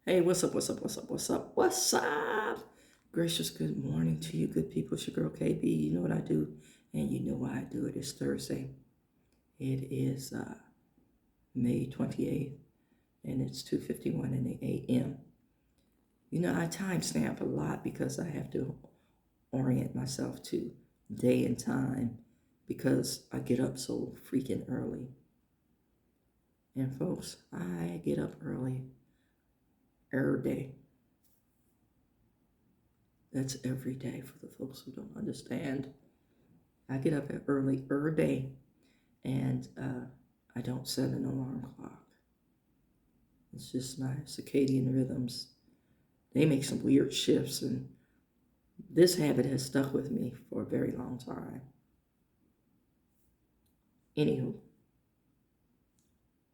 Hey, what's up? What's up? What's up? What's up? What's up? Gracious good morning to you, good people. It's your girl KB. You know what I do, and you know why I do it. It's Thursday. It is May 28th, and it's 2:51 in the a.m. You know, I timestamp a lot because I have to orient myself to day and time because I get up so freaking early. And folks, I get up early every day. That's every day for the folks who don't understand. I get up early every day, and I don't set an alarm clock. It's just my circadian rhythms. They make some weird shifts, and this habit has stuck with me for a very long time. Anywho,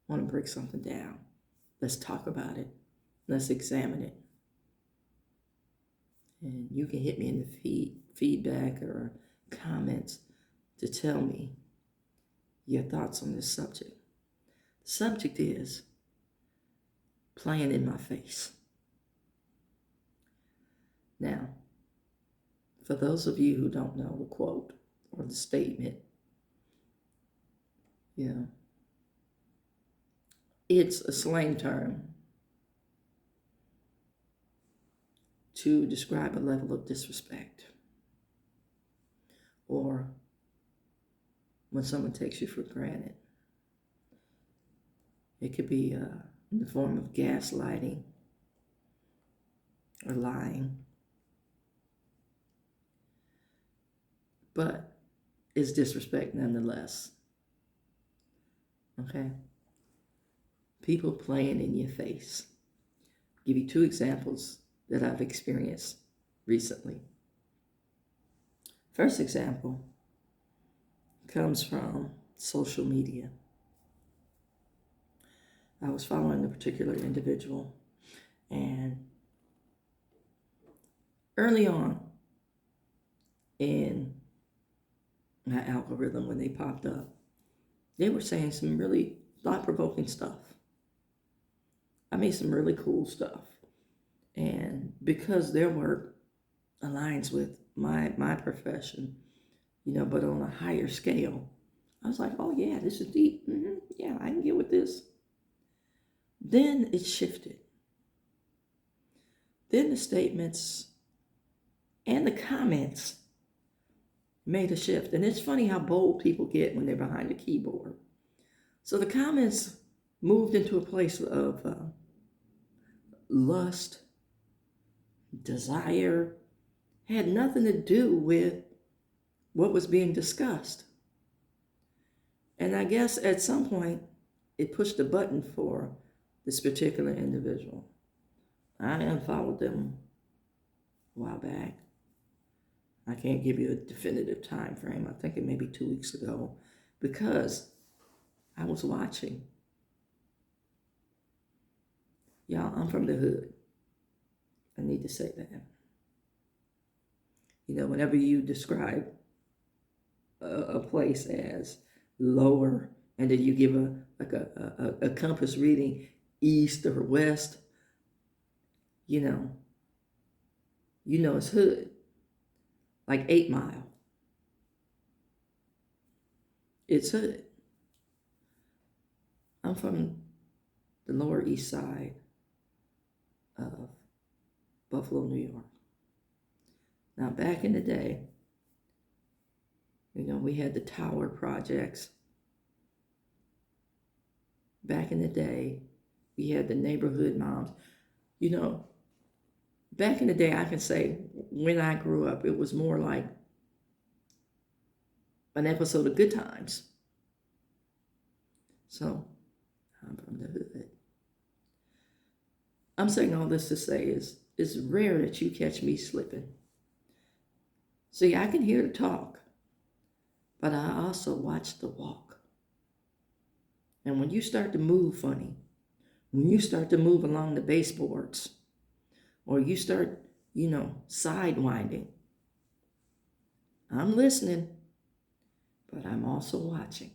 I want to break something down. Let's talk about it. Let's examine it. And you can hit me in the feedback or comments to tell me your thoughts on this subject. The subject is playing in my face. Now, for those of you who don't know the quote or the statement, it's a slang term to describe a level of disrespect or when someone takes you for granted. It could be in the form of gaslighting or lying, but it's disrespect nonetheless. Okay? People playing in your face. I'll give you two examples that I've experienced recently. First example comes from social media. I was following a particular individual, and early on in my algorithm, when they popped up, they were saying some really thought-provoking stuff. I mean, some really cool stuff. And because their work aligns with my profession, but on a higher scale, I was like, oh yeah, this is deep. Yeah, I can get with this. Then it shifted. Then the statements and the comments made a shift. And it's funny how bold people get when they're behind a keyboard. So the comments moved into a place of lust, desire, had nothing to do with what was being discussed. And I guess at some point, it pushed a button for this particular individual. I unfollowed them a while back. I can't give you a definitive time frame. I think it may be 2 weeks ago, because I was watching. Y'all, I'm from the hood. I need to say that. Whenever you describe a place as lower, and then you give a compass reading east or west, you know it's hood. Like 8 Mile. It's hood. I'm from the Lower East Side of Buffalo, New York. Now, back in the day, we had the tower projects. Back in the day, we had the neighborhood moms. Back in the day, I can say when I grew up, it was more like an episode of Good Times. So, I'm from the hood. I'm saying all this to say it's rare that you catch me slipping. See, I can hear the talk, but I also watch the walk. And when you start to move funny, when you start to move along the baseboards, or you start, sidewinding, I'm listening, but I'm also watching.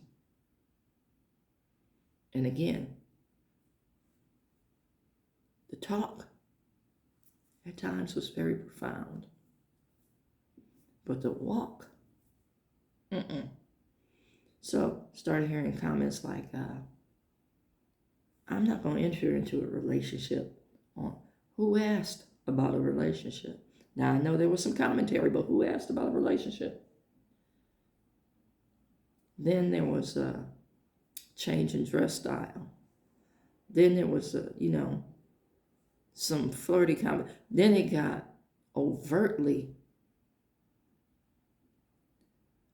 And again, The talk at times was very profound, but the walk, mm-mm. So started hearing comments like, I'm not going to enter into a relationship. Who asked about a relationship? Now, I know there was some commentary, but who asked about a relationship? Then there was a change in dress style. Then there was, some flirty comment. Then it got overtly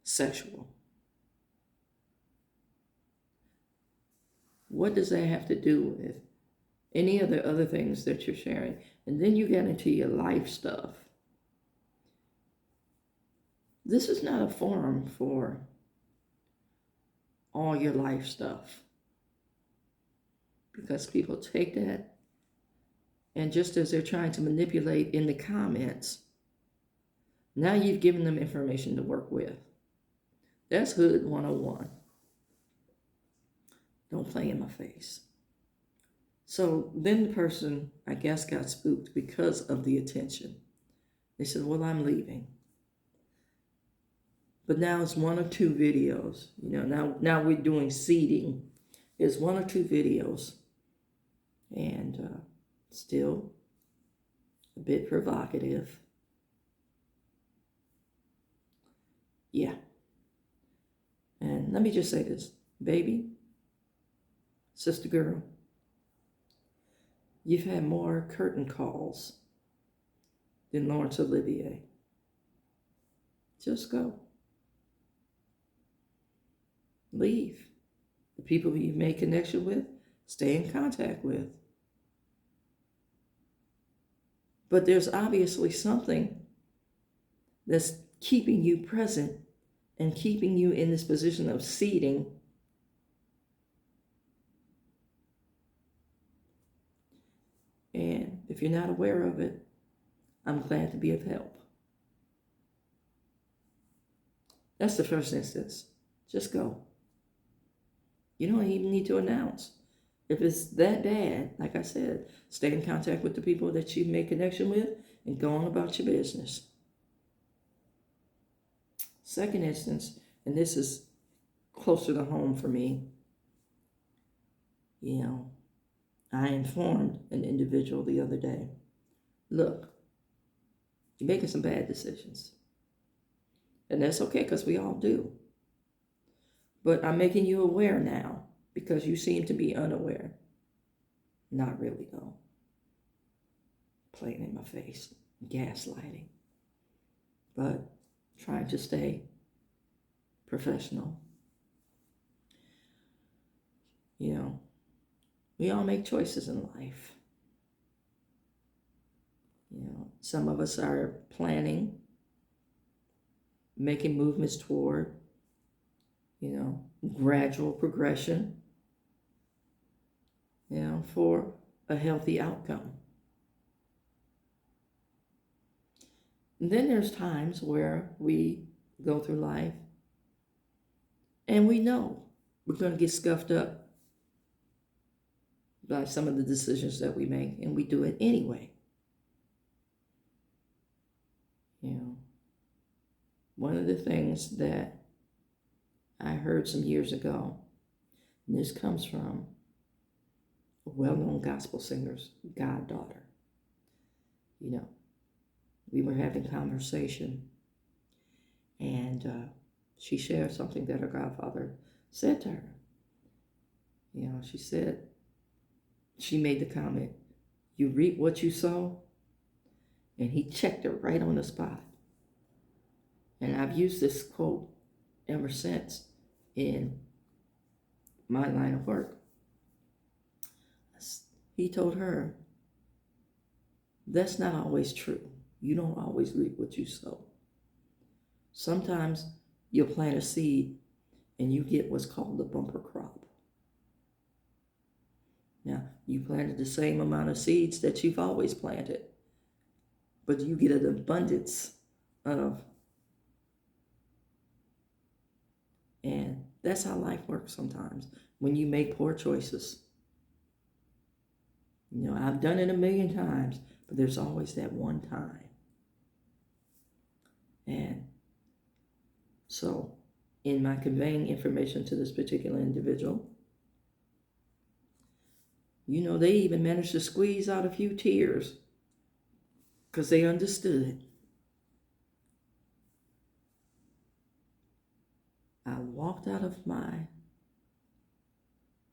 sexual. What does that have to do with any of the other things that you're sharing? And then you get into your life stuff. This is not a forum for all your life stuff, because people take that, and just as they're trying to manipulate in the comments, now you've given them information to work with. That's Hood 101. Don't play in my face. So then the person, I guess, got spooked because of the attention. They said, well, I'm leaving. But now it's one or two videos. Now we're doing seeding. It's one or two videos. And still a bit provocative. Yeah. And let me just say this, baby, sister girl, you've had more curtain calls than Laurence Olivier. Just go. Leave. The people who you've made connection with, stay in contact with. But there's obviously something that's keeping you present and keeping you in this position of seeding. And if you're not aware of it, I'm glad to be of help. That's the first instance. Just go. You don't even need to announce. If it's that bad, like I said, stay in contact with the people that you make connection with and go on about your business. Second instance, and this is closer to home for me, I informed an individual the other day, look, you're making some bad decisions. And that's okay, because we all do. But I'm making you aware now, because you seem to be unaware. Not really, though. Playing in my face, gaslighting. But trying to stay professional. We all make choices in life. Some of us are planning, making movements toward, gradual progression, for a healthy outcome. And then there's times where we go through life and we know we're going to get scuffed up by some of the decisions that we make, and we do it anyway. One of the things that I heard some years ago, and this comes from a well-known gospel singer's goddaughter. We were having conversation, and she shared something that her godfather said to her. She said, she made the comment, you reap what you sow, and he checked her right on the spot. And I've used this quote ever since in my line of work. He told her, that's not always true. You don't always reap what you sow. Sometimes you'll plant a seed and you get what's called the bumper crop. Now, you planted the same amount of seeds that you've always planted, but you get an abundance of. And that's how life works sometimes. When you make poor choices, You know, I've done it a million times, but there's always that one time. And so, in my conveying information to this particular individual, you know, they even managed to squeeze out a few tears because they understood. I walked out of my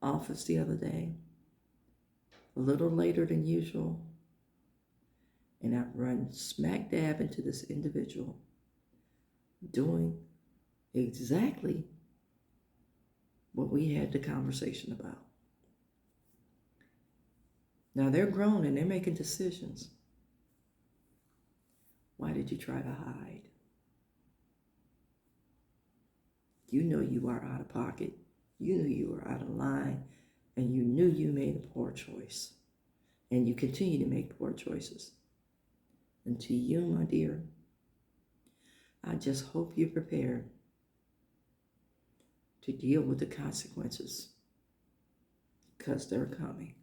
office the other day, a little later than usual, and I run smack dab into this individual doing exactly what we had the conversation about. Now they're grown and they're making decisions. Why did you try to hide? You know you are out of pocket. You knew you were out of line, and you knew you made a poor choice. And you continue to make poor choices. And to you, my dear, I just hope you're prepared to deal with the consequences, because they're coming.